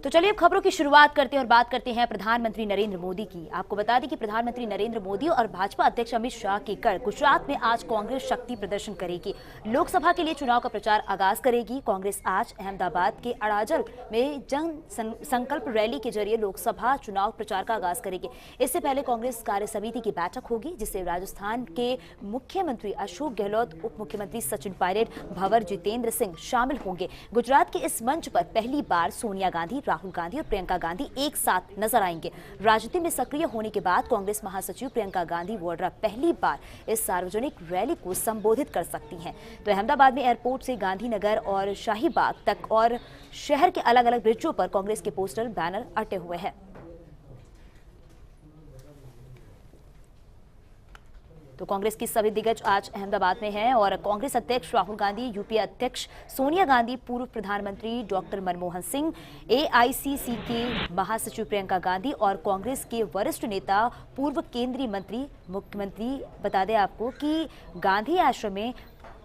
तो चलिए अब खबरों की शुरुआत करते हैं और बात करते हैं प्रधानमंत्री नरेंद्र मोदी की। आपको बता दें कि प्रधानमंत्री नरेंद्र मोदी और भाजपा अध्यक्ष अमित शाह के कर गुजरात में आज कांग्रेस शक्ति प्रदर्शन करेगी। लोकसभा के लिए चुनाव का प्रचार आगाज करेगी। कांग्रेस आज अहमदाबाद के अड़ाजल में जन संकल्प रैली के जरिए लोकसभा चुनाव प्रचार का आगाज करेगी। इससे पहले कांग्रेस कार्य समिति की बैठक होगी, जिससे राजस्थान के मुख्यमंत्री अशोक गहलोत, उप मुख्यमंत्री सचिन पायलट, भंवर जितेंद्र सिंह शामिल होंगे। गुजरात के इस मंच पर पहली बार सोनिया गांधी, राहुल गांधी और प्रियंका गांधी एक साथ नजर आएंगे। राजनीति में सक्रिय होने के बाद कांग्रेस महासचिव प्रियंका गांधी वाड्रा पहली बार इस सार्वजनिक रैली को संबोधित कर सकती हैं। तो अहमदाबाद में एयरपोर्ट से गांधीनगर और शाहीबाग तक और शहर के अलग अलग ब्रिजों पर कांग्रेस के पोस्टर, बैनर अटे हुए हैं। तो कांग्रेस की सभी दिग्गज आज अहमदाबाद में हैं और कांग्रेस अध्यक्ष राहुल गांधी, यूपीए अध्यक्ष सोनिया गांधी, पूर्व प्रधानमंत्री डॉक्टर मनमोहन सिंह, एआईसीसी के महासचिव प्रियंका गांधी और कांग्रेस के वरिष्ठ नेता, पूर्व केंद्रीय मंत्री, मुख्यमंत्री बता दें आपको कि गांधी आश्रम में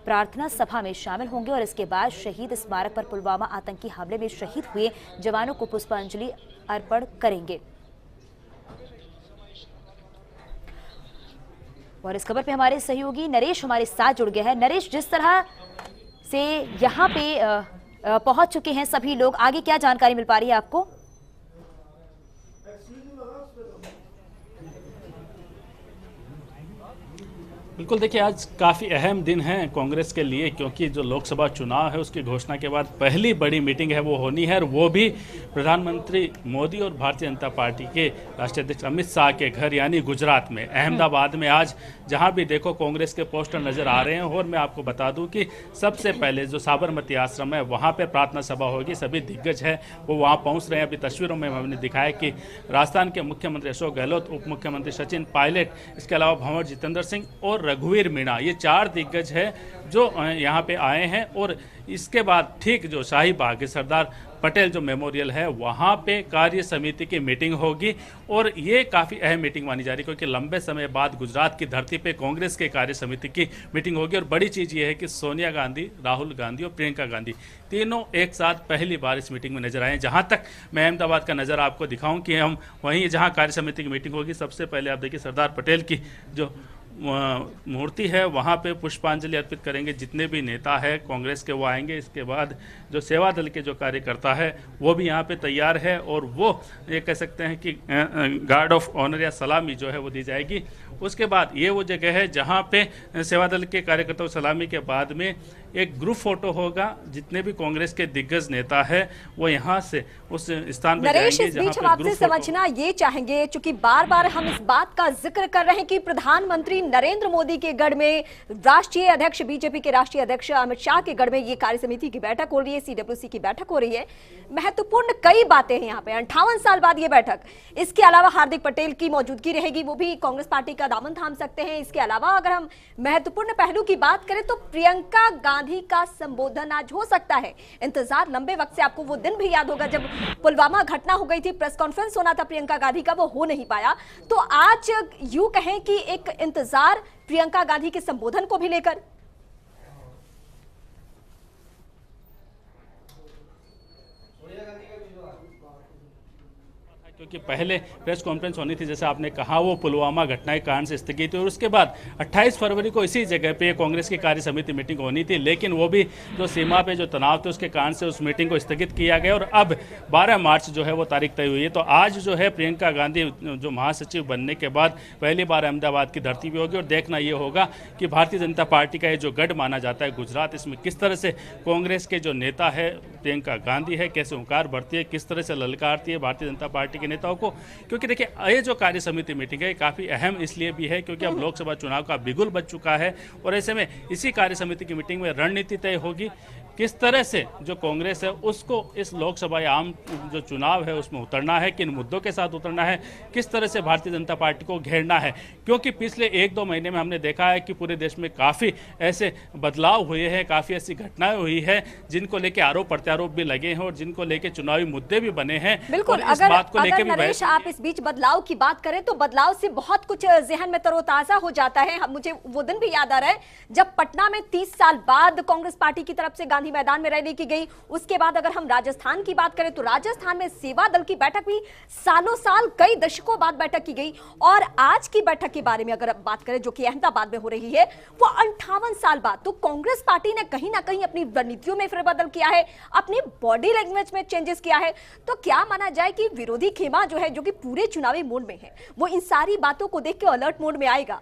प्रार्थना सभा में शामिल होंगे और इसके बाद शहीद स्मारक पर पुलवामा आतंकी हमले में शहीद हुए जवानों को पुष्पांजलि अर्पण करेंगे। और इस खबर पे हमारे सहयोगी नरेश हमारे साथ जुड़ गया है। नरेश, जिस तरह से यहाँ पे पहुंच चुके हैं सभी लोग, आगे क्या जानकारी मिल पा रही है आपको? बिल्कुल, देखिए आज काफ़ी अहम दिन है कांग्रेस के लिए, क्योंकि जो लोकसभा चुनाव है उसकी घोषणा के बाद पहली बड़ी मीटिंग है वो होनी है, और वो भी प्रधानमंत्री मोदी और भारतीय जनता पार्टी के राष्ट्रीय अध्यक्ष अमित शाह के घर यानी गुजरात में अहमदाबाद में। आज जहां भी देखो कांग्रेस के पोस्टर नज़र आ रहे हैं। और मैं आपको बता दूं कि सबसे पहले जो साबरमती आश्रम है वहाँ पर प्रार्थना सभा होगी। सभी दिग्गज है वो वहाँ पहुँच रहे हैं। अभी तस्वीरों में हमने दिखाया कि राजस्थान के मुख्यमंत्री अशोक गहलोत, उप मुख्यमंत्री सचिन पायलट, इसके अलावा भंवर जितेंद्र सिंह और रघुवीर मीणा, ये चार दिग्गज है जो यहाँ पे आए हैं। और इसके बाद ठीक जो शाहीबाग सरदार पटेल जो मेमोरियल है वहाँ पे कार्य समिति की मीटिंग होगी। और ये काफ़ी अहम मीटिंग मानी जा रही है, क्योंकि लंबे समय बाद गुजरात की धरती पे कांग्रेस के कार्य समिति की मीटिंग होगी। और बड़ी चीज़ ये है कि सोनिया गांधी, राहुल गांधी और प्रियंका गांधी तीनों एक साथ पहली बार इस मीटिंग में नजर आए हैं। जहाँ तक मैं अहमदाबाद का नज़र आपको दिखाऊँ कि हम वहीं जहाँ कार्य समिति की मीटिंग होगी, सबसे पहले आप देखिए सरदार पटेल की जो मूर्ति है वहाँ पे पुष्पांजलि अर्पित करेंगे। जितने भी नेता है कांग्रेस के वो आएंगे। इसके बाद जो सेवा दल के जो कार्यकर्ता है वो भी यहाँ पे तैयार है, और वो ये कह सकते हैं कि गार्ड ऑफ ऑनर या सलामी जो है वो दी जाएगी। उसके बाद ये वो जगह है जहाँ पे सेवा दल के कार्यकर्ताओं सलामी के बाद में एक ग्रुप फोटो होगा। जितने भी कांग्रेस के दिग्गज नेता है वो यहाँ से उस स्थान पे नरेश, जाएंगे। इस बीच हम आपसे समझना ये चाहेंगे, चूंकि बार बार हम इस बात का जिक्र कर रहे हैं कि प्रधानमंत्री नरेंद्र मोदी के गढ़ में, राष्ट्रीय अध्यक्ष बीजेपी के राष्ट्रीय अध्यक्ष अमित शाह के गढ़ में ये कार्य समिति की बैठक हो रही है, सीडब्ल्यूसी की बैठक हो रही है। महत्वपूर्ण कई बातें हैं यहाँ पे, 58 साल बाद ये बैठक। इसके अलावा हार्दिक पटेल की मौजूदगी रहेगी, वो भी कांग्रेस पार्टी का दामन थाम सकते हैं। इसके अलावा अगर हम महत्वपूर्ण पहलू की बात करें तो प्रियंका गांधी का संबोधन आज हो सकता है। इंतजार लंबे वक्त से, आपको वो दिन भी याद होगा जब पुलवामा घटना हो गई थी, प्रेस कॉन्फ्रेंस होना था प्रियंका गांधी का, वो हो नहीं पाया। तो आज यूं कहें कि एक इंतजार प्रियंका गांधी के संबोधन को भी लेकर। क्योंकि पहले प्रेस कॉन्फ्रेंस होनी थी, जैसे आपने कहा, वो पुलवामा घटना के कारण से स्थगित हुई। और उसके बाद 28 फरवरी को इसी जगह पे कांग्रेस की कार्य समिति मीटिंग होनी थी, लेकिन वो भी जो सीमा पे जो तनाव थे उसके कारण से उस मीटिंग को स्थगित किया गया। और अब 12 मार्च जो है वो तारीख तय हुई है। तो आज जो है प्रियंका गांधी जो महासचिव बनने के बाद पहली बार अहमदाबाद की धरती पर होगी। और देखना ये होगा कि भारतीय जनता पार्टी का ये जो गढ़ माना जाता है गुजरात, इसमें किस तरह से कांग्रेस के जो नेता है प्रियंका गांधी है, कैसे हुंकार भरती है, किस तरह से ललकारती है भारतीय जनता पार्टी के नेताओं को। क्योंकि देखिए ये जो कार्य समिति मीटिंग है काफी अहम इसलिए भी है क्योंकि अब लोकसभा चुनाव का बिगुल बज चुका है। और ऐसे में इसी कार्य समिति की मीटिंग में रणनीति तय होगी किस तरह से जो कांग्रेस है उसको इस लोकसभा या आम जो चुनाव है उसमें उतरना है, किन मुद्दों के साथ उतरना है, किस तरह से भारतीय जनता पार्टी को घेरना है। क्योंकि पिछले 1-2 महीने में हमने देखा है कि पूरे देश में काफ़ी ऐसे बदलाव हुए हैं, काफ़ी ऐसी घटनाएं हुई है जिनको लेके आरोप प्रत्यारोप भी लगे हैं और जिनको लेके चुनावी मुद्दे भी बने हैं। बिल्कुल, अगर नरेश आप इस बीच बदलाव की बात करें तो बदलाव से बहुत कुछ जहन में तरोताजा हो जाता है। मुझे वो दिन भी याद आ रहा है जब पटना में 30 साल बाद कांग्रेस पार्टी की तरफ से गांधी गांधी मैदान में रैली की गई। उसके बाद अगर हम राजस्थान की बात करें तो राजस्थान में सेवा दल की बैठक भी सालों साल, कई दशकों बाद बैठक की गई। और आज की बैठक के बारे में अगर बात करें जो कि अहमदाबाद में हो रही है, वो 58 साल बाद। तो कांग्रेस पार्टी ने कहीं ना कहीं अपनी रणनीतियों में फेरबदल किया है, अपनी बॉडी लैंग्वेज में चेंजेस किया है। तो क्या माना जाए कि विरोधी खेमा जो है, जो कि पूरे चुनावी मोड में है, वो इन सारी बातों को देख के अलर्ट मोड में आएगा?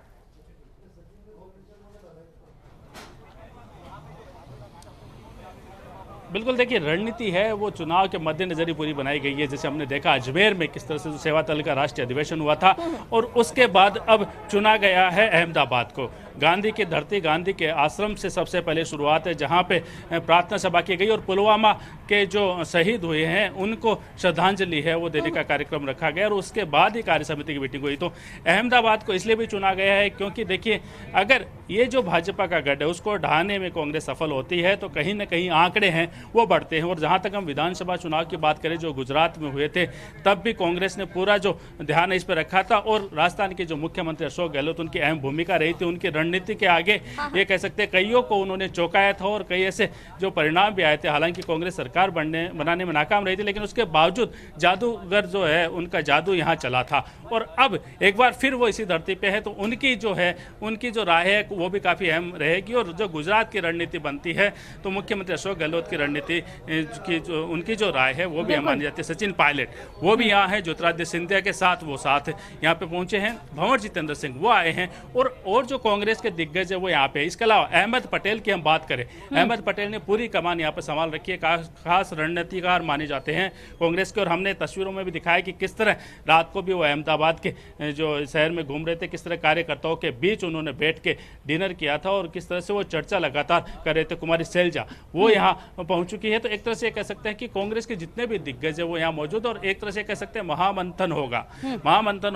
बिल्कुल, देखिए रणनीति है वो चुनाव के मद्देनजर ही पूरी बनाई गई है। जैसे हमने देखा अजमेर में किस तरह से जो सेवा दल का राष्ट्रीय अधिवेशन हुआ था और उसके बाद अब चुना गया है अहमदाबाद को। गांधी की धरती, गांधी के आश्रम से सबसे पहले शुरुआत है, जहां पे प्रार्थना सभा की गई और पुलवामा के जो शहीद हुए हैं उनको श्रद्धांजलि है वो देने का कार्यक्रम रखा गया और उसके बाद ही कार्य समिति की मीटिंग हुई। तो अहमदाबाद को इसलिए भी चुना गया है क्योंकि देखिए अगर ये जो भाजपा का गढ़ है उसको ढहाने में कांग्रेस सफल होती है तो कहीं ना कहीं आंकड़े हैं वो बढ़ते हैं। और जहां तक हम विधानसभा चुनाव की बात करें जो गुजरात में हुए थे, तब भी कांग्रेस ने पूरा जो ध्यान इस पर रखा था और राजस्थान के जो मुख्यमंत्री अशोक गहलोत, उनकी अहम भूमिका रही थी। उनकी रणनीति के आगे ये कह सकते हैं कईयों को उन्होंने चौंकाया था और कई ऐसे जो परिणाम भी आए थे। हालांकि कांग्रेस सरकार बनाने में नाकाम रही थी, लेकिन उसके बावजूद जादूगर जो है उनका जादू यहाँ चला था और अब एक बार फिर वो इसी धरती पे है। तो उनकी जो है, उनकी जो राय है वो भी काफ़ी अहम रहेगी। और जो गुजरात की रणनीति बनती है तो मुख्यमंत्री अशोक गहलोत की रणनीति की जो उनकी जो राय है वो भी अहम मानी जाती है। सचिन पायलट वो भी यहाँ है, ज्योतिरादित्य सिंधिया के साथ वो साथ यहाँ पे पहुंचे हैं, भंवर जितेंद्र सिंह वो आए हैं और जो कांग्रेस के दिग्गज है वो यहाँ पे। इसके अलावा अहमद पटेल की हम बात करें, अहमद पटेल ने पूरी कमान यहाँ पे संभाल रखी है, खास रणनीतिकार माने जाते हैं कांग्रेस के। और हमने तस्वीरों में भी दिखाया कि किस तरह रात को भी वो अहमदाबाद के जो शहर में घूम रहे थे, किस तरह कार्यकर्ताओं के बीच उन्होंने बैठ के डिनर किया था और किस तरह से वो चर्चा लगातार कर रहे थे। कुमारी शैलजा वो यहाँ पहुंच चुकी है। तो एक तरह से कह सकते हैं कि कांग्रेस के जितने भी दिग्गज है वो यहाँ मौजूद, और एक तरह से कह सकते हैं महामंथन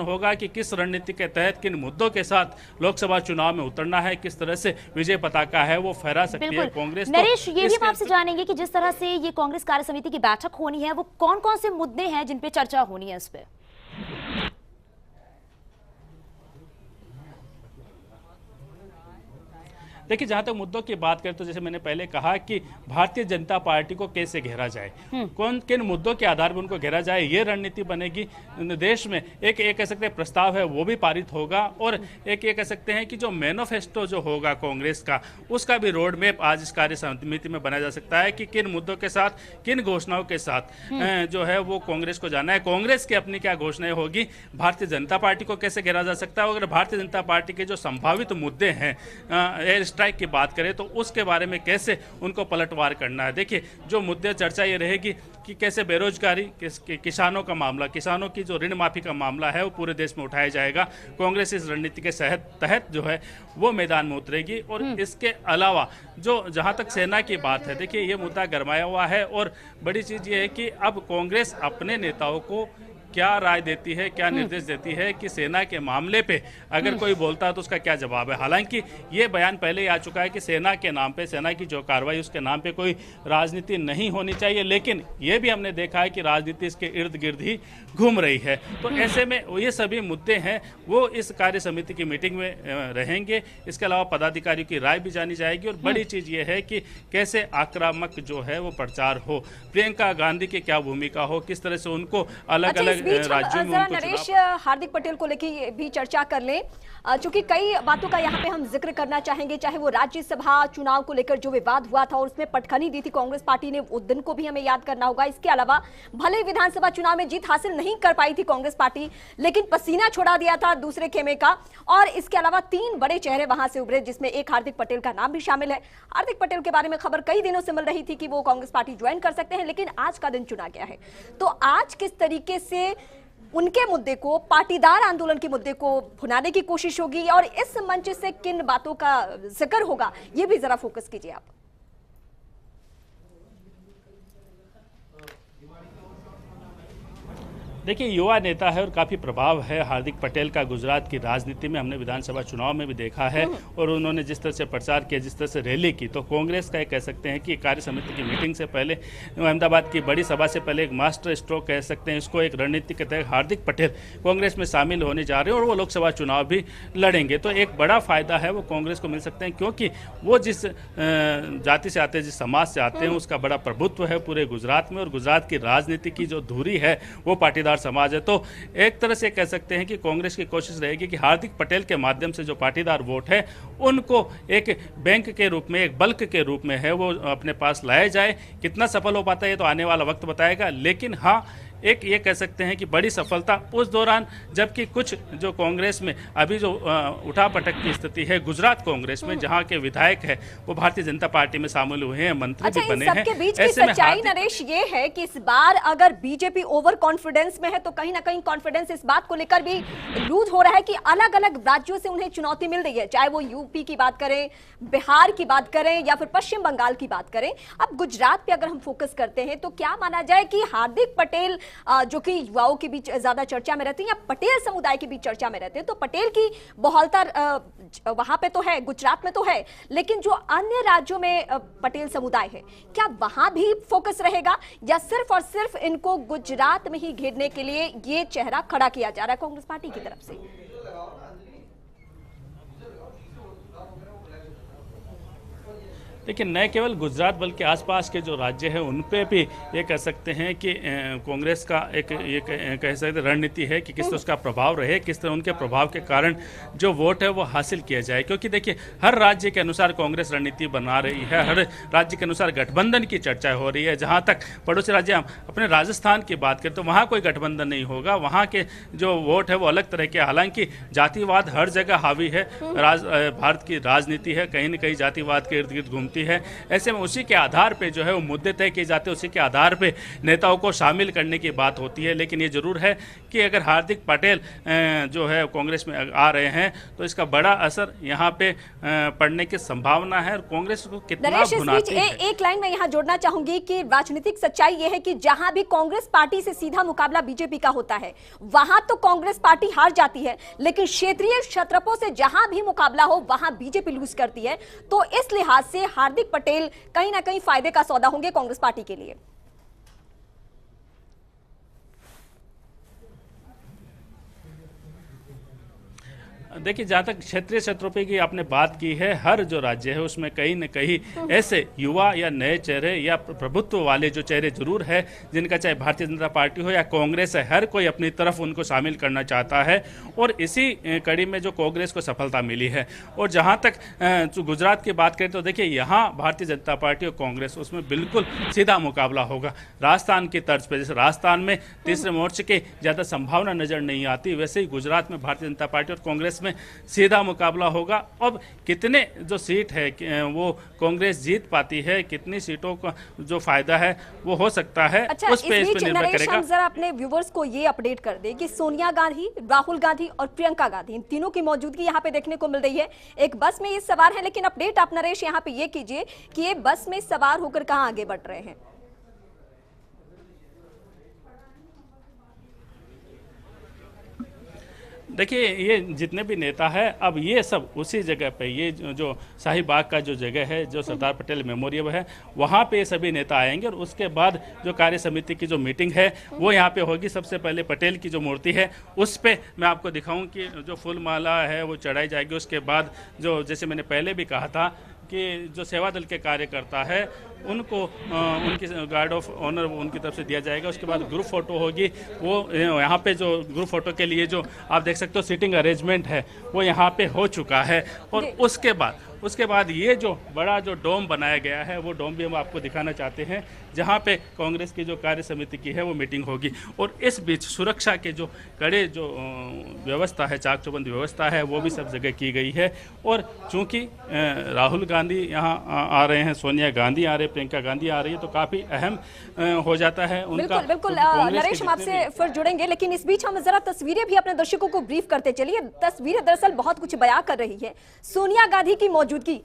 होगा कि किस रणनीति के तहत किन मुद्दों के साथ लोकसभा चुनाव में उतरना है, किस तरह से विजय पताका है वो फहरा सकती है कांग्रेस। नरेश, ये भी हम आपसे जानेंगे कि जिस तरह से ये कांग्रेस कार्य समिति की बैठक होनी है वो कौन कौन से मुद्दे हैं जिन पे चर्चा होनी है इस पे? देखिए जहां तक मुद्दों की बात करें तो जैसे मैंने पहले कहा कि भारतीय जनता पार्टी को कैसे घेरा जाए, किन मुद्दों के आधार पर उनको घेरा जाए, ये रणनीति बनेगी। देश में एक कह सकते हैं प्रस्ताव है वो भी पारित होगा और एक ये कह सकते हैं कि जो मैनिफेस्टो जो होगा कांग्रेस का उसका भी रोड मैप आज इस कार्य समिति में बनाया जा सकता है कि किन मुद्दों के साथ, किन घोषणाओं के साथ जो है वो कांग्रेस को जाना है, कांग्रेस की अपनी क्या घोषणाएं होगी, भारतीय जनता पार्टी को कैसे घेरा जा सकता है। अगर भारतीय जनता पार्टी के जो संभावित मुद्दे हैं, एयर स्ट्राइक की बात करें तो उसके बारे में कैसे उनको पलटवार करना है। देखिए जो मुद्दे चर्चा ये रहेगी कि कैसे बेरोजगारी, किसानों का मामला, किसानों की जो ऋण माफी का मामला है वो पूरे देश में उठाया जाएगा। कांग्रेस इस रणनीति के तहत जो है वो मैदान में उतरेगी। और इसके अलावा जो जहां तक सेना की बात है, देखिए ये मुद्दा गरमाया हुआ है और बड़ी चीज ये है कि अब कांग्रेस अपने नेताओं को क्या राय देती है, क्या निर्देश देती है कि सेना के मामले पे अगर कोई बोलता है तो उसका क्या जवाब है। हालांकि ये बयान पहले ही आ चुका है कि सेना के नाम पे, सेना की जो कार्रवाई उसके नाम पे कोई राजनीति नहीं होनी चाहिए, लेकिन ये भी हमने देखा है कि राजनीति इसके इर्द गिर्द ही घूम रही है। तो ऐसे में ये सभी मुद्दे हैं वो इस कार्य समिति की मीटिंग में रहेंगे। इसके अलावा पदाधिकारियों की राय भी जानी जाएगी और बड़ी चीज ये है कि कैसे आक्रामक जो है वो प्रचार हो, प्रियंका गांधी की क्या भूमिका हो, किस तरह से उनको अलग अलग राज्यों में उनको नरेश, हार्दिक पटेल को लेकर भी चर्चा कर लें, चूंकि कई बातों का यहाँ पे हम जिक्र करना चाहेंगे। चाहे वो राज्यसभा चुनाव को लेकर जो विवाद हुआ था और उसमें पटखनी दी थी कांग्रेस पार्टी ने, उस दिन को भी हमें याद करना होगा। इसके अलावा भले विधानसभा चुनाव में जीत हासिल नहीं कर पाई थी कांग्रेस पार्टी, लेकिन पसीना छोड़ा दिया था दूसरे खेमे का। और इसके अलावा 3 बड़े चेहरे वहां से उभरे, जिसमें एक हार्दिक पटेल का नाम भी शामिल है। हार्दिक पटेल के बारे में खबर कई दिनों से मिल रही थी कि वो कांग्रेस पार्टी ज्वाइन कर सकते हैं, लेकिन आज का दिन चुना गया है। तो आज किस तरीके से उनके मुद्दे को, पाटीदार आंदोलन के मुद्दे को भुनाने की कोशिश होगी और इस मंच से किन बातों का जिक्र होगा, ये भी जरा फोकस कीजिए आप। देखिए, युवा नेता है और काफ़ी प्रभाव है हार्दिक पटेल का गुजरात की राजनीति में। हमने विधानसभा चुनाव में भी देखा है और उन्होंने जिस तरह से प्रचार किया, जिस तरह से रैली की, तो कांग्रेस का कह सकते हैं कि कार्य समिति की मीटिंग से पहले, अहमदाबाद की बड़ी सभा से पहले एक मास्टर स्ट्रोक कह सकते हैं इसको, एक रणनीति के तहत हार्दिक पटेल कांग्रेस में शामिल होने जा रहे हैं और वो लोकसभा चुनाव भी लड़ेंगे। तो एक बड़ा फायदा है वो कांग्रेस को मिल सकते हैं, क्योंकि वो जिस जाति से आते हैं, जिस समाज से आते हैं, उसका बड़ा प्रभुत्व है पूरे गुजरात में और गुजरात की राजनीति की जो धुरी है वो पाटीदार समाज है। तो एक तरह से कह सकते हैं कि कांग्रेस की कोशिश रहेगी कि हार्दिक पटेल के माध्यम से जो पाटीदार वोट है उनको एक बैंक के रूप में, एक बल्क के रूप में है वो अपने पास लाया जाए। कितना सफल हो पाता है ये तो आने वाला वक्त बताएगा, लेकिन हाँ, एक ये कह सकते हैं कि बड़ी सफलता उस दौरान जबकि कुछ जो कांग्रेस में अभी जो उठापटक की स्थिति है गुजरात कांग्रेस में, जहां के विधायक है वो भारतीय जनता पार्टी में शामिल हुए हैं, मंत्री भी बने हैं। सबके बीच की सच्चाई नरेश ये है कि इस बार अगर बीजेपी ओवर कॉन्फिडेंस में है तो कहीं ना कहीं कॉन्फिडेंस इस बात को लेकर भी लूज हो रहा है कि अलग अलग राज्यों से उन्हें चुनौती मिल रही है, चाहे वो यूपी की बात करें, बिहार की बात करें या फिर पश्चिम बंगाल की बात करें। अब गुजरात पे अगर हम फोकस करते हैं तो क्या माना जाए कि हार्दिक पटेल जो कि युवाओं के बीच ज्यादा चर्चा में रहते हैं या पटेल समुदाय के बीच चर्चा में रहते हैं, तो पटेल की बहुलता वहां पे तो है, गुजरात में तो है, लेकिन जो अन्य राज्यों में पटेल समुदाय है, क्या वहां भी फोकस रहेगा या सिर्फ और सिर्फ इनको गुजरात में ही घेरने के लिए ये चेहरा खड़ा किया जा रहा है कांग्रेस पार्टी की तरफ से? देखिए, न केवल गुजरात बल्कि आसपास के जो राज्य हैं उन पे भी ये कह सकते हैं कि कांग्रेस का एक ये कह सकते हैं रणनीति है कि किस तरह उसका प्रभाव रहे, किस तरह उनके प्रभाव के कारण जो वोट है वो हासिल किया जाए। क्योंकि देखिए, हर राज्य के अनुसार कांग्रेस रणनीति बना रही है, हर राज्य के अनुसार गठबंधन की चर्चा हो रही है। जहाँ तक पड़ोसी राज्य अपने राजस्थान की बात करें तो वहाँ कोई गठबंधन नहीं होगा, वहाँ के जो वोट है वो अलग तरह के। हालांकि जातिवाद हर जगह हावी है, भारत की राजनीति है कहीं न कहीं जातिवाद के इर्द गिर्द घूमती है। ऐसे में उसी के आधार पे जो है वो मुद्दे तय किए जाते हैं, उसी के आधार पे नेताओं को शामिल करने की बात होती है। लेकिन ये जरूर है कि अगर हार्दिक पटेल जो है कांग्रेस में आ रहे हैं तो इसका बड़ा असर यहाँ पे पड़ने की संभावना है और कांग्रेस को कितना भुनाती है। एक लाइन में यहाँ जोड़ना चाहूंगी कि राजनीतिक सच्चाई ये है कि जहां भी कांग्रेस पार्टी से सीधा मुकाबला बीजेपी का होता है वहां तो कांग्रेस पार्टी हार जाती है, लेकिन क्षेत्रीय क्षत्रपों से जहां भी मुकाबला हो वहां बीजेपी लूज करती है। तो इस लिहाज से हार्दिक पटेल कहीं ना कहीं फायदे का सौदा होंगे कांग्रेस पार्टी के लिए। देखिए, जहाँ तक क्षेत्रीय क्षेत्रों की आपने बात की है, हर जो राज्य है उसमें कहीं न कहीं ऐसे युवा या नए चेहरे या प्रभुत्व वाले जो चेहरे जरूर है, जिनका चाहे भारतीय जनता पार्टी हो या कांग्रेस है, हर कोई अपनी तरफ उनको शामिल करना चाहता है और इसी कड़ी में जो कांग्रेस को सफलता मिली है। और जहाँ तक गुजरात की बात करें तो देखिए, यहाँ भारतीय जनता पार्टी और कांग्रेस उसमें बिल्कुल सीधा मुकाबला होगा। राजस्थान की तर्ज पर, जैसे राजस्थान में तीसरे मोर्चे की ज़्यादा संभावना नजर नहीं आती, वैसे ही गुजरात में भारतीय जनता पार्टी और कांग्रेस में सीधा मुकाबला होगा। अब कितने जो सीट है वो कांग्रेस जीत पाती है, कितनी सीटों का जो फायदा है वो हो सकता है, उस पे निर्भर करेगा। हम जरा अपने व्यूवर्स को ये अपडेट कर दें कि सोनिया गांधी, राहुल गांधी और प्रियंका गांधी, इन तीनों की मौजूदगी यहाँ पे देखने को मिल रही है। एक बस में ये सवार है, लेकिन अपडेट आप नरेश यहाँ पे ये कीजिए कि ये बस में सवार होकर कहाँ आगे बढ़ रहे हैं। देखिए, ये जितने भी नेता है अब ये सब उसी जगह पे, ये जो शाही बाग का जो जगह है, जो सरदार पटेल मेमोरियल है, वहाँ पे ये सभी नेता आएंगे और उसके बाद जो कार्य समिति की जो मीटिंग है वो यहाँ पे होगी। सबसे पहले पटेल की जो मूर्ति है उस पे मैं आपको दिखाऊं कि जो फूल माला है वो चढ़ाई जाएगी। उसके बाद जो, जैसे मैंने पहले भी कहा था कि जो सेवा दल के कार्यकर्ता है उनको उनकी गार्ड ऑफ ऑनर उनकी तरफ से दिया जाएगा। उसके बाद ग्रुप फोटो होगी, वो यहाँ पे जो ग्रुप फोटो के लिए जो आप देख सकते हो सीटिंग अरेंजमेंट है वो यहाँ पे हो चुका है। और उसके बाद ये जो बड़ा जो डोम बनाया गया है वो डोम भी हम आपको दिखाना चाहते हैं, जहाँ पे कांग्रेस की जो कार्य समिति की है वो मीटिंग होगी। और इस बीच सुरक्षा के जो कड़े जो व्यवस्था है, चाक चौबंद व्यवस्था है, वो भी सब जगह की गई है। और चूंकि राहुल गांधी यहाँ आ रहे हैं, सोनिया गांधी आ रहे, प्रियंका गांधी आ रही है, तो काफी अहम हो जाता है उनका। बिल्कुल नरेश, हम आपसे फिर जुड़ेंगे, लेकिन इस बीच हम जरा तस्वीरें भी अपने दर्शकों को ब्रीफ करते चलिए। तस्वीरें दरअसल बहुत कुछ बयां कर रही है। सोनिया गांधी की मौजूदगी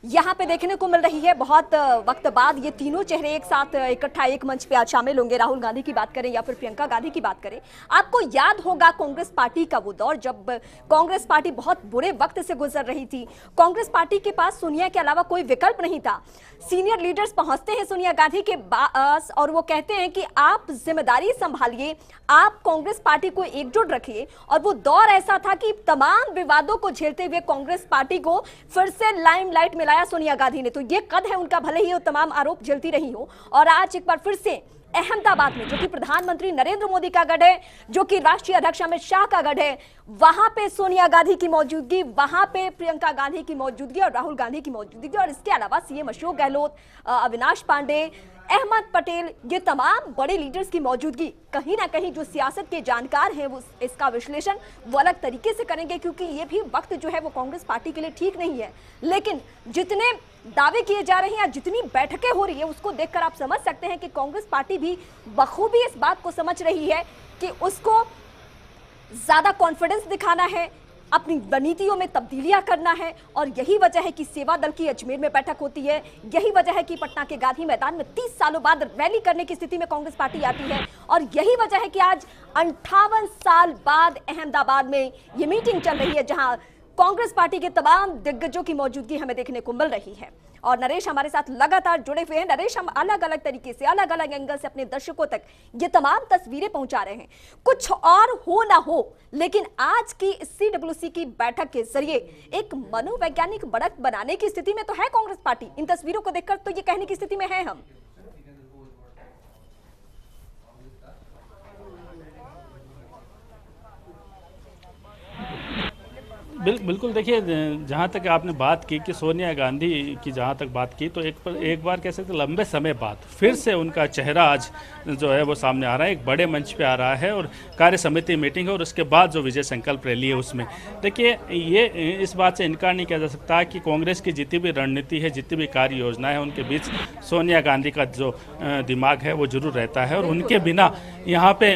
यहाँ पे देखने को मिल रही है बहुत वक्त बाद ये तीनों चेहरे एक साथ इकट्ठा एक मंच पे आज शामिल होंगे। राहुल गांधी की बात करें या फिर प्रियंका गांधी की बात करें, आपको याद होगा कांग्रेस पार्टी का वो दौर जब कांग्रेस पार्टी बहुत बुरे वक्त से गुजर रही थी। कांग्रेस पार्टी के पास सोनिया के अलावा कोई विकल्प नहीं था। सीनियर लीडर्स पहुंचते हैं सोनिया गांधी के पास और वो कहते हैं कि आप जिम्मेदारी संभालिए, आप कांग्रेस पार्टी को एकजुट रखिए। और वो दौर ऐसा था कि तमाम विवादों को झेलते हुए कांग्रेस पार्टी को फिर से लाइमलाइट में लाया सोनिया गांधी ने। तो ये कद है उनका, भले ही वो तमाम आरोप झेलती रही हो। और आज एक बार फिर से अहमदाबाद में, जो कि प्रधानमंत्री नरेंद्र मोदी का गढ़ है, जो कि राष्ट्रीय अध्यक्ष अमित शाह का गढ़ है, वहां पे सोनिया गांधी की मौजूदगी, वहां पे प्रियंका गांधी की मौजूदगी और राहुल गांधी की मौजूदगी और इसके अलावा सीएम अशोक गहलोत, अविनाश पांडे, अहमद पटेल, ये तमाम बड़े लीडर्स की मौजूदगी कहीं ना कहीं जो सियासत के जानकार हैं वो इसका विश्लेषण वो अलग तरीके से करेंगे, क्योंकि ये भी वक्त जो है वो कांग्रेस पार्टी के लिए ठीक नहीं है। लेकिन जितने दावे किए जा रहे हैं, जितनी बैठकें हो रही है, उसको देखकर आप समझ सकते हैं कि कांग्रेस पार्टी भी बखूबी इस बात को समझ रही है कि उसको ज्यादा कॉन्फिडेंस दिखाना है, अपनी रणनीतियों में तब्दीलियां करना है। और यही वजह है कि सेवा दल की अजमेर में बैठक होती है, यही वजह है कि पटना के गांधी मैदान में 30 सालों बाद रैली करने की स्थिति में कांग्रेस पार्टी आती है। और यही वजह है कि आज 58 साल बाद अहमदाबाद में ये मीटिंग चल रही है, जहां कांग्रेस पार्टी के तमाम दिग्गजों की मौजूदगी हमें देखने को मिल रही है। और नरेश हमारे साथ लगातार जुड़े हुए हैं। नरेश, हम अलग अलग तरीके से, अलग अलग एंगल से अपने दर्शकों तक ये तमाम तस्वीरें पहुंचा रहे हैं। कुछ और हो ना हो, लेकिन आज की CWC की बैठक के जरिए एक मनोवैज्ञानिक बढ़त बनाने की स्थिति में तो है कांग्रेस पार्टी। इन तस्वीरों को देखकर तो ये कहने की स्थिति में है हम। बिल्कुल, देखिए, जहाँ तक आपने बात की कि सोनिया गांधी की जहाँ तक बात की, तो एक बार कह सकते लंबे समय बाद फिर से उनका चेहरा आज जो है वो सामने आ रहा है, एक बड़े मंच पे आ रहा है। और कार्य समिति मीटिंग है और उसके बाद जो विजय संकल्प रैली है उसमें देखिए, ये इस बात से इनकार नहीं किया जा सकता कि कांग्रेस की जितनी भी रणनीति है, जितनी भी कार्य योजना है, उनके बीच सोनिया गांधी का जो दिमाग है वो जरूर रहता है। और उनके बिना यहाँ पे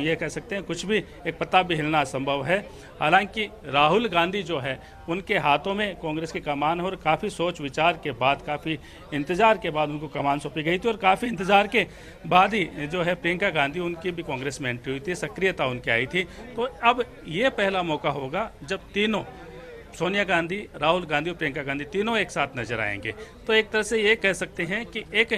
ये कह सकते हैं कुछ भी, एक पत्ता भी हिलना असंभव है। हालांकि राहुल गांधी जो है उनके हाथों में कांग्रेस की कमान है और काफ़ी सोच विचार के बाद, काफ़ी इंतजार के बाद उनको कमान सौंपी गई थी। और काफ़ी इंतजार के बाद ही जो है प्रियंका गांधी, उनकी भी कांग्रेस में एंट्री हुई थी, सक्रियता उनकी आई थी। तो अब ये पहला मौका होगा जब तीनों, सोनिया गांधी, राहुल गांधी और प्रियंका गांधी, तीनों एक साथ नजर आएंगे। तो एक तरह से ये कह सकते हैं कि एक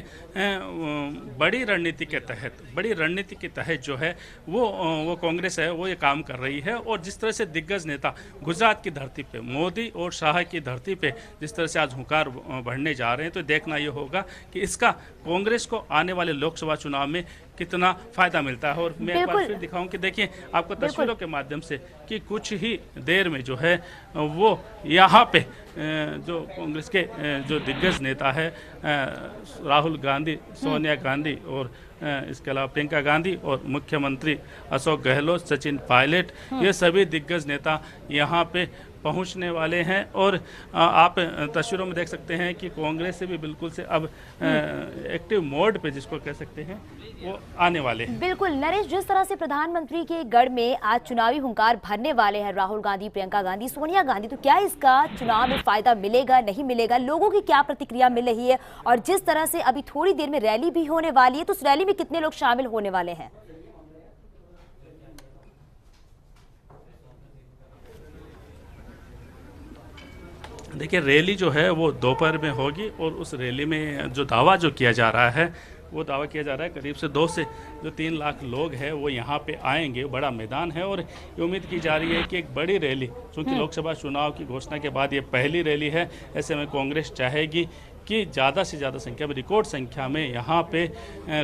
बड़ी रणनीति के तहत जो है वो कांग्रेस है वो ये काम कर रही है। और जिस तरह से दिग्गज नेता गुजरात की धरती पे, मोदी और शाह की धरती पे जिस तरह से आज हुंकार बढ़ने जा रहे हैं, तो देखना ये होगा कि इसका कांग्रेस को आने वाले लोकसभा चुनाव में कितना फायदा मिलता है। और मैं एक बार फिर दिखाऊं कि देखिए आपको तस्वीरों के माध्यम से कि कुछ ही देर में जो है वो यहाँ पे जो कांग्रेस के जो दिग्गज नेता है, राहुल गांधी, सोनिया गांधी और इसके अलावा प्रियंका गांधी और मुख्यमंत्री अशोक गहलोत, सचिन पायलट, ये सभी दिग्गज नेता यहाँ पे पहुंचने वाले हैं। और आप तस्वीरों में देख सकते हैं कि कांग्रेस से भी बिल्कुल से अब एक्टिव मोड पे, जिसको कह सकते हैं, वो आने वाले हैं। बिल्कुल नरेश, जिस तरह से प्रधानमंत्री के गढ़ में आज चुनावी हुंकार भरने वाले हैं राहुल गांधी, प्रियंका गांधी, सोनिया गांधी, तो क्या इसका चुनाव में फायदा मिलेगा, नहीं मिलेगा, लोगों की क्या प्रतिक्रिया मिल रही है? और जिस तरह से अभी थोड़ी देर में रैली भी होने वाली है, तो उस रैली में कितने लोग शामिल होने वाले हैं? देखिए, रैली जो है वो दोपहर में होगी और उस रैली में जो दावा जो किया जा रहा है, वो दावा किया जा रहा है करीब से 2 से 3 लाख लोग हैं वो यहाँ पे आएंगे। बड़ा मैदान है और ये उम्मीद की जा रही है कि एक बड़ी रैली, क्योंकि लोकसभा चुनाव की घोषणा के बाद ये पहली रैली है, ऐसे में कांग्रेस चाहेगी कि ज़्यादा से ज़्यादा संख्या में, रिकॉर्ड संख्या में यहाँ पे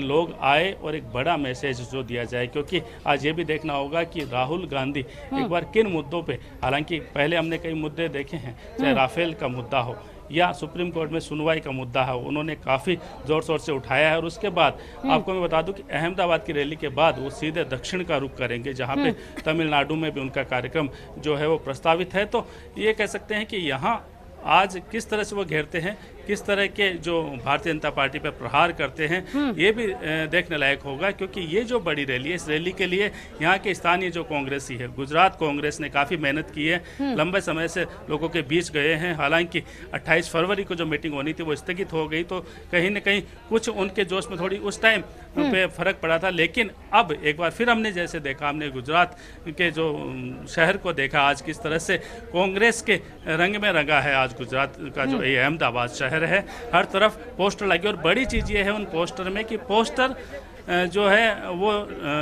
लोग आए और एक बड़ा मैसेज जो दिया जाए। क्योंकि आज ये भी देखना होगा कि राहुल गांधी एक बार किन मुद्दों पे, हालांकि पहले हमने कई मुद्दे देखे हैं, चाहे राफेल का मुद्दा हो या सुप्रीम कोर्ट में सुनवाई का मुद्दा है, उन्होंने काफ़ी ज़ोर शोर से उठाया है। और उसके बाद आपको मैं बता दूं कि अहमदाबाद की रैली के बाद वो सीधे दक्षिण का रुख करेंगे, जहां पे तमिलनाडु में भी उनका कार्यक्रम जो है वो प्रस्तावित है। तो ये कह सकते हैं कि यहाँ आज किस तरह से वो घेरते हैं किस तरह के जो भारतीय जनता पार्टी पर प्रहार करते हैं, ये भी देखने लायक होगा। क्योंकि ये जो बड़ी रैली है, इस रैली के लिए यहाँ के स्थानीय जो कांग्रेसी है, गुजरात कांग्रेस ने काफ़ी मेहनत की है, लंबे समय से लोगों के बीच गए हैं। हालांकि 28 फरवरी को जो मीटिंग होनी थी वो स्थगित हो गई, तो कहीं ना कहीं कुछ उनके जोश में थोड़ी उस टाइम पे फर्क पड़ा था। लेकिन अब एक बार फिर हमने जैसे देखा, हमने गुजरात के जो शहर को देखा आज किस तरह से कांग्रेस के रंग में रंगा है। आज गुजरात का जो ये अहमदाबाद शहर है, हर तरफ पोस्टर लगे, और बड़ी चीज़ ये है उन पोस्टर में कि पोस्टर जो है वो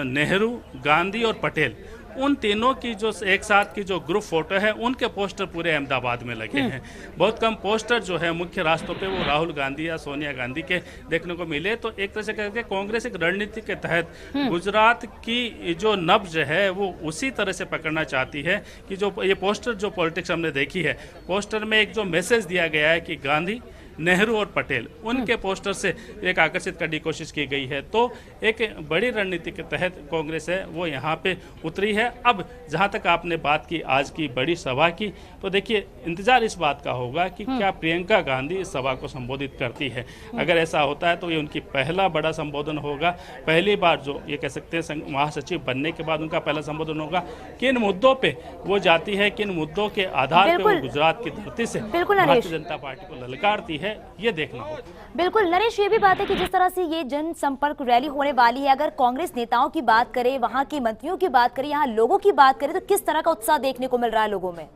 नेहरू, गांधी और पटेल, उन तीनों की जो एक साथ की जो ग्रुप फोटो है, उनके पोस्टर पूरे अहमदाबाद में लगे हैं। बहुत कम पोस्टर जो है मुख्य रास्तों पे वो राहुल गांधी या सोनिया गांधी के देखने को मिले। तो एक तरह से कहते कांग्रेस एक रणनीति के तहत गुजरात की जो नब्ज है वो उसी तरह से पकड़ना चाहती है कि जो ये पोस्टर जो पॉलिटिक्स हमने देखी है, पोस्टर में एक जो मैसेज दिया गया है कि गांधी, नेहरू और पटेल, उनके पोस्टर से एक आकर्षित करने की कोशिश की गई है। तो एक बड़ी रणनीति के तहत कांग्रेस है वो यहाँ पे उतरी है। अब जहाँ तक आपने बात की आज की बड़ी सभा की, तो देखिए इंतजार इस बात का होगा कि क्या प्रियंका गांधी इस सभा को संबोधित करती है। अगर ऐसा होता है तो ये उनकी पहला बड़ा संबोधन होगा, पहली बार जो ये कह सकते हैं महासचिव बनने के बाद उनका पहला संबोधन होगा। किन मुद्दों पे वो जाती है, किन मुद्दों के आधार पर वो गुजरात की धरती से भारतीय जनता पार्टी को ललकारती है, ये देखना होगा। बिल्कुल नरेश, ये भी बात है कि जिस तरह से ये जनसंपर्क रैली होने वाली है, अगर कांग्रेस नेताओं की बात करें, वहां के मंत्रियों की बात करें, यहाँ लोगों की बात करें, तो किस तरह का उत्साह देखने को मिल रहा है लोगों में?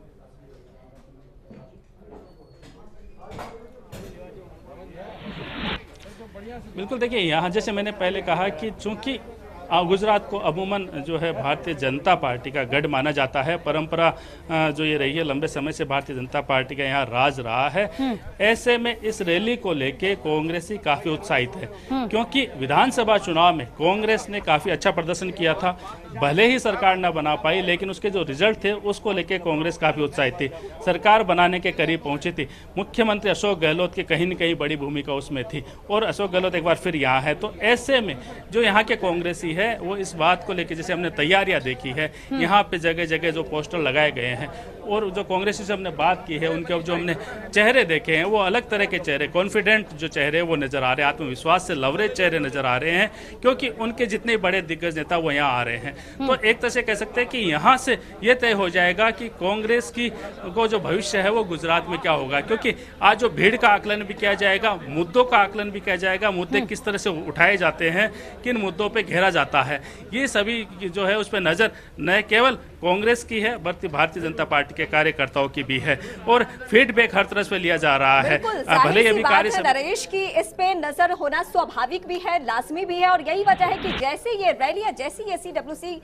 बिल्कुल, देखिए यहाँ जैसे मैंने पहले कहा कि चूंकि गुजरात को अमूमन जो है भारतीय जनता पार्टी का गढ़ माना जाता है, परंपरा जो ये रही है, लंबे समय से भारतीय जनता पार्टी का यहाँ राज रहा है। ऐसे में इस रैली को लेके कांग्रेसी काफी उत्साहित है, क्योंकि विधानसभा चुनाव में कांग्रेस ने काफी अच्छा प्रदर्शन किया था। भले ही सरकार न बना पाई, लेकिन उसके जो रिजल्ट थे उसको लेके कांग्रेस काफी उत्साहित थी, सरकार बनाने के करीब पहुंची थी। मुख्यमंत्री अशोक गहलोत की कहीं न कहीं बड़ी भूमिका उसमें थी, और अशोक गहलोत एक बार फिर यहाँ है। तो ऐसे में जो यहाँ के कांग्रेसी है वो इस बात को लेकर, जैसे हमने तैयारियां देखी है, यहाँ पे जगह जगह जो पोस्टर लगाए गए हैं, और जो कांग्रेसी से हमने बात की है, उनके जो हमने चेहरे देखे हैं वो अलग तरह के चेहरे, कॉन्फिडेंट जो चेहरे वो नजर आ रहे हैं, आत्मविश्वास से लवरेज चेहरे नजर आ रहे हैं, क्योंकि उनके जितने बड़े दिग्गज नेता वो यहाँ आ रहे हैं। तो एक तरह से कह सकते हैं कि यहाँ से ये तय हो जाएगा कि कांग्रेस की को जो भविष्य है वो गुजरात में क्या होगा, क्योंकि आज जो भीड़ का आकलन भी किया जाएगा, मुद्दों का आकलन भी किया जाएगा, मुद्दे किस तरह से उठाए जाते हैं, किन मुद्दों पर घेरा जाता है, ये सभी जो है उस पर नजर न केवल कांग्रेस की है बल्कि भारतीय जनता पार्टी के कार्यकर्ताओं की भी है, और फीडबैक हर तरफ से लिया जा रहा है। भले ही अभी कार्य नरेश की इस पे नजर होना स्वाभाविक भी है, लाजमी भी है, और यही वजह है कि जैसे ये रैली या जैसी ये CWC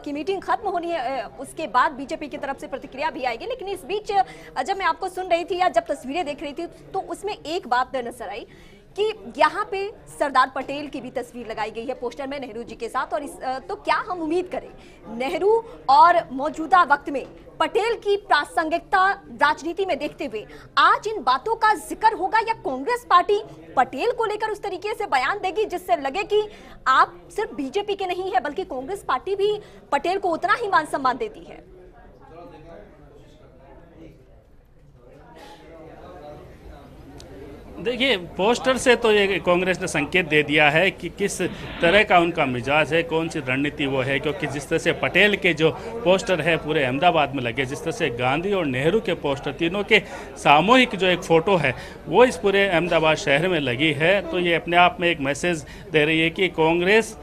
की मीटिंग खत्म होनी है, उसके बाद बीजेपी की तरफ से प्रतिक्रिया भी आएगी। लेकिन इस बीच जब मैं आपको सुन रही थी या जब तस्वीरें देख रही थी, तो उसमें एक बात नजर आई कि यहाँ पे सरदार पटेल की भी तस्वीर लगाई गई है पोस्टर में नेहरू जी के साथ। और तो क्या हम उम्मीद करें, नेहरू और मौजूदा वक्त में पटेल की प्रासंगिकता राजनीति में देखते हुए आज इन बातों का जिक्र होगा, या कांग्रेस पार्टी पटेल को लेकर उस तरीके से बयान देगी जिससे लगे कि आप सिर्फ बीजेपी के नहीं है बल्कि कांग्रेस पार्टी भी पटेल को उतना ही मान सम्मान देती है? देखिए, पोस्टर से तो ये कांग्रेस ने संकेत दे दिया है कि किस तरह का उनका मिजाज है, कौन सी रणनीति वो है। क्योंकि जिस तरह से पटेल के जो पोस्टर है पूरे अहमदाबाद में लगे, जिस तरह से गांधी और नेहरू के पोस्टर, तीनों के सामूहिक जो एक फ़ोटो है वो इस पूरे अहमदाबाद शहर में लगी है, तो ये अपने आप में एक मैसेज दे रही है कि कांग्रेस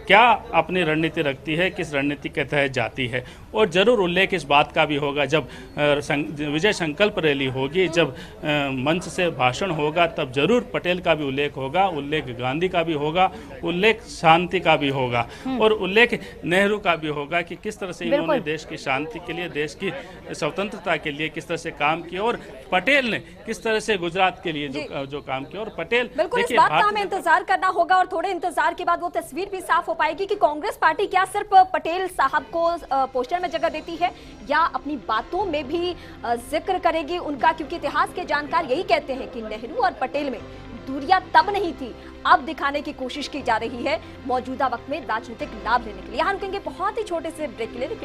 क्या अपनी रणनीति रखती है, किस रणनीति के तहत जाती है। और ज़रूर उल्लेख इस बात का भी होगा जब विजय संकल्प रैली होगी, जब मंच से भाषण होगा, तब जरूर पटेल का भी उल्लेख होगा, उल्लेख गांधी का भी होगा, उल्लेख शांति का भी होगा, और उल्लेख नेहरू का भी होगा कि किस तरह से इन्होंने देश की शांति के लिए, देश की स्वतंत्रता के लिए किस तरह से काम किया, और पटेल ने किस तरह से गुजरात के लिए जो काम किया। और पटेल, बिल्कुल इस बात का हमें इंतजार करना होगा, और थोड़े इंतजार के बाद वो तस्वीर भी साफ हो पाएगी कि कांग्रेस पार्टी क्या सिर्फ पटेल साहब को पोस्टर में जगह देती है या अपनी बातों में भी जिक्र करेगी उनका, क्योंकि इतिहास के जानकार यही कहते हैं कि नेहरू और पटेल में दूरियां तब नहीं थी, अब दिखाने की कोशिश की जा रही है मौजूदा वक्त में राजनीतिक लाभ लेने के लिए। यहाँ रुकेंगे बहुत ही छोटे से ब्रेक के लिए, लेकिन